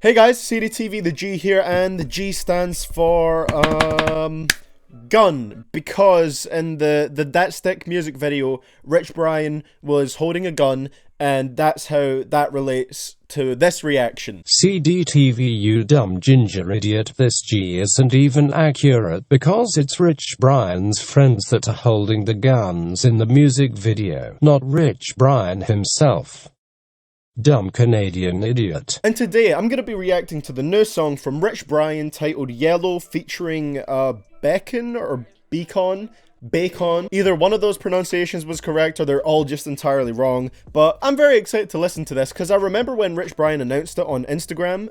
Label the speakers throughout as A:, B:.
A: Hey guys, CDTVThaG here, and the G stands for, gun, because in the That Stick music video, Rich Brian was holding a gun, and that's how that relates to this reaction.
B: CDTV, you dumb ginger idiot, this G isn't even accurate because it's Rich Brian's friends that are holding the guns in the music video, not Rich Brian himself. Dumb Canadian idiot.
A: And today I'm going to be reacting to the new song from Rich Brian titled Yellow featuring Bekon or Bekon. Either one of those pronunciations was correct or they're all just entirely wrong, but I'm very excited to listen to this because I remember when Rich Brian announced it on Instagram,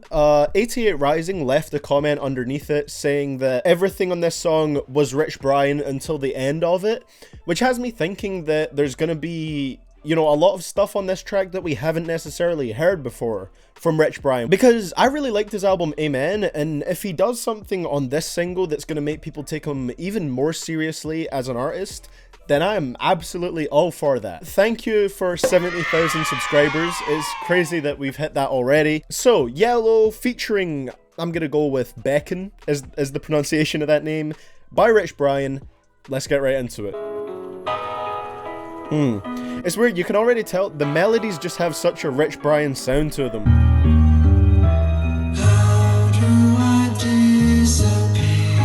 A: 88 Rising left a comment underneath it saying that everything on this song was Rich Brian until the end of it, which has me thinking that there's going to be, you know, a lot of stuff on this track that we haven't necessarily heard before from Rich Brian, because I really liked his album Amen, and if he does something on this single that's going to make people take him even more seriously as an artist, then I am absolutely all for that. Thank you for 70,000 subscribers. It's crazy that we've hit that already. So, Yellow featuring, I'm going to go with Bekon as the pronunciation of that name, by Rich Brian. Let's get right into it. It's weird, you can already tell the melodies just have such a Rich Brian sound to them.
C: How do I disappear?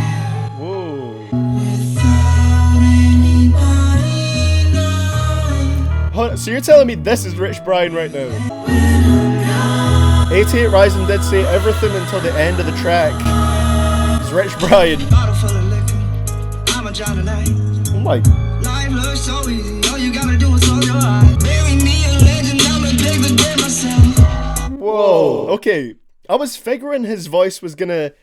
A: Whoa.
C: Without anybody knowing?
A: Hold on, so you're telling me this is Rich Brian right now?
C: When I'm gone,
A: 88 Rising did say everything until the end of the track. It's Rich Brian.
C: bottle full of liquor. I'm a John tonight.
A: Oh my.
C: Life looks so easy. All you gotta do is close your eyes. Bury me a legend. I'm a big the dead myself.
A: Whoa. Okay, I was figuring his voice was gonna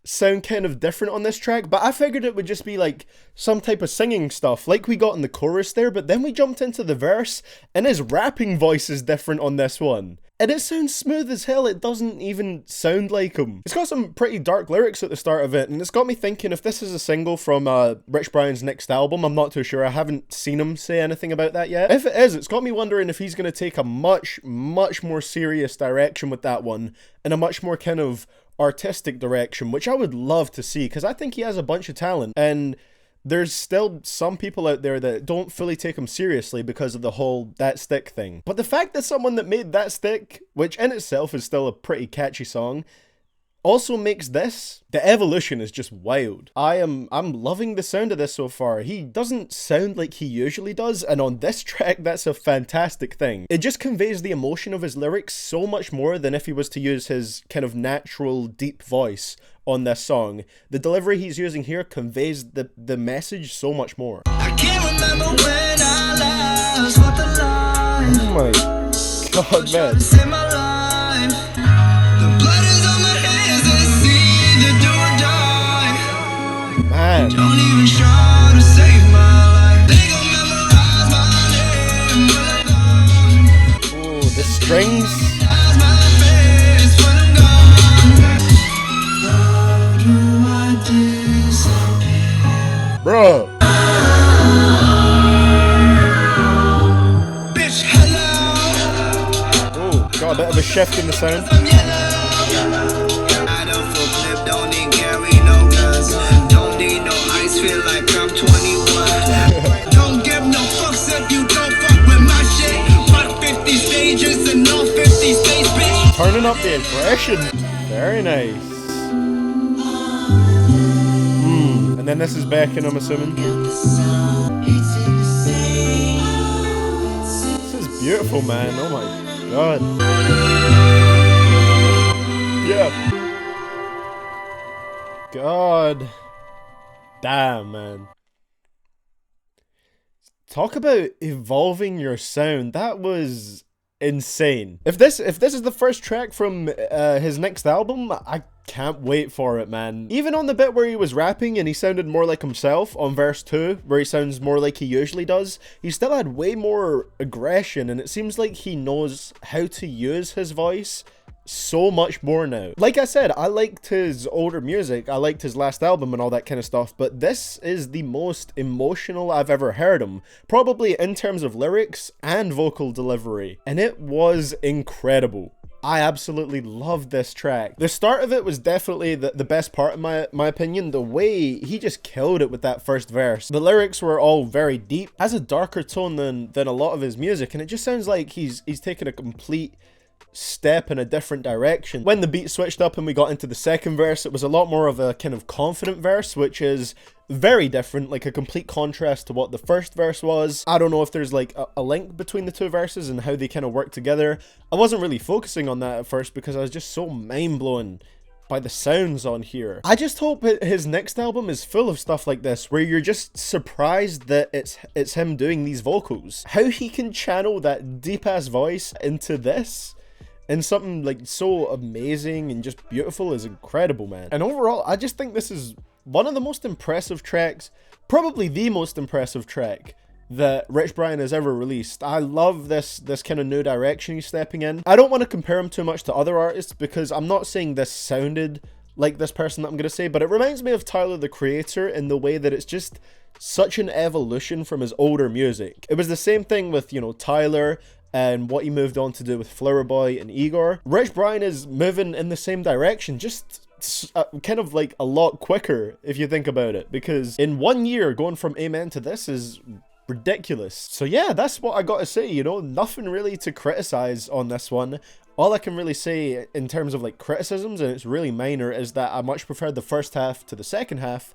A: sound kind of different on this track, but I figured it would just be like some type of singing stuff like we got in the chorus there, but then we jumped into the verse and his rapping voice is different on this one. And it sounds smooth as hell, it doesn't even sound like him. It's got some pretty dark lyrics at the start of it, and it's got me thinking if this is a single from Rich Brian's next album. I'm not too sure, I haven't seen him say anything about that yet. If it is, it's got me wondering if he's going to take a much more serious direction with that one, and a much more kind of artistic direction, which I would love to see, because I think he has a bunch of talent, and there's still some people out there that don't fully take him seriously because of the whole That Stick thing. But the fact that someone that made That Stick, which in itself is still a pretty catchy song, also makes this, the evolution is just wild. I'm loving the sound of this so far. He doesn't sound like he usually does, and on this track that's a fantastic thing. It just conveys the emotion of his lyrics so much more than if he was to use his kind of natural deep voice on this song. The delivery he's using here conveys the message so much more.
C: I can't remember when I last walked the line.
A: Oh my god, man.
C: Save my life. The blood is on my hands. It's either do or die.
A: Man.
C: Don't even try to save my life. They gon' memorize my name when I'm gone.
A: Oh, the strings.
C: Memorize my face when I'm gone. How do I disappear?
A: Bro.
C: Bitch, hello.
A: Oh, got a bit of a shift in the sound.
C: I'm yellow. I don't full clip, don't need carry no guns. Don't need no ice, feel like I'm 21. Don't give no fucks if you don't fuck with my shit. Fuck 50 stages and no 50 stage, bitch.
A: Turning up the aggression. Very nice. And then this is Bekon, I'm assuming. This is beautiful, man. Oh my god. Yeah. God. Damn, man. Talk about evolving your sound. That was insane. If this is the first track from his next album, I can't wait for it, man. Even on the bit where he was rapping and he sounded more like himself on verse 2, where he sounds more like he usually does, he still had way more aggression, and it seems like he knows how to use his voice so much more now. Like I said, I liked his older music, I liked his last album and all that kind of stuff, but this is the most emotional I've ever heard him, probably in terms of lyrics and vocal delivery, and it was incredible. I absolutely loved this track. The start of it was definitely the best part in my opinion. The way he just killed it with that first verse. The lyrics were all very deep, has a darker tone than a lot of his music, and it just sounds like he's taken a complete step in a different direction. When the beat switched up and we got into the second verse, it was a lot more of a kind of confident verse, which is very different, like a complete contrast to what the first verse was. I don't know if there's like a link between the two verses and how they kind of work together. I wasn't really focusing on that at first because I was just so mind-blown by the sounds on here. I just hope his next album is full of stuff like this, where you're just surprised that it's him doing these vocals. How he can channel that deep-ass voice into this and something like so amazing and just beautiful is incredible, man. And overall, I just think this is one of the most impressive tracks, probably the most impressive track that Rich Brian has ever released. I love this kind of new direction he's stepping in. I don't want to compare him too much to other artists because I'm not saying this sounded like this person that I'm going to say, but it reminds me of Tyler, the Creator, in the way that it's just such an evolution from his older music. It was the same thing with, you know, Tyler and what he moved on to do with Flower Boy and Igor. Rich Brian is moving in the same direction, just kind of like a lot quicker if you think about it, because in 1 year going from Amen to this is ridiculous. So yeah, that's what I gotta say, you know, nothing really to criticize on this one. All I can really say in terms of like criticisms, and it's really minor, is that I much preferred the first half to the second half,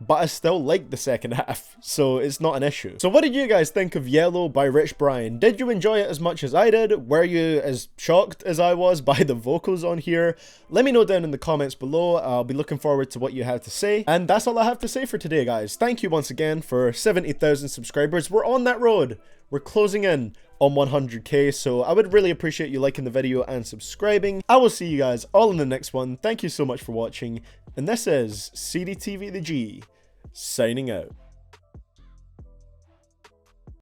A: but I still like the second half, so it's not an issue. So what did you guys think of Yellow by Rich Brian? Did you enjoy it as much as I did? Were you as shocked as I was by the vocals on here? Let me know down in the comments below. I'll be looking forward to what you have to say. And that's all I have to say for today, guys. Thank you once again for 70,000 subscribers. We're on that road. We're closing in on 100k, so I would really appreciate you liking the video and subscribing. I will see you guys all in the next one. Thank you so much for watching, and this is CDTVThaG signing out.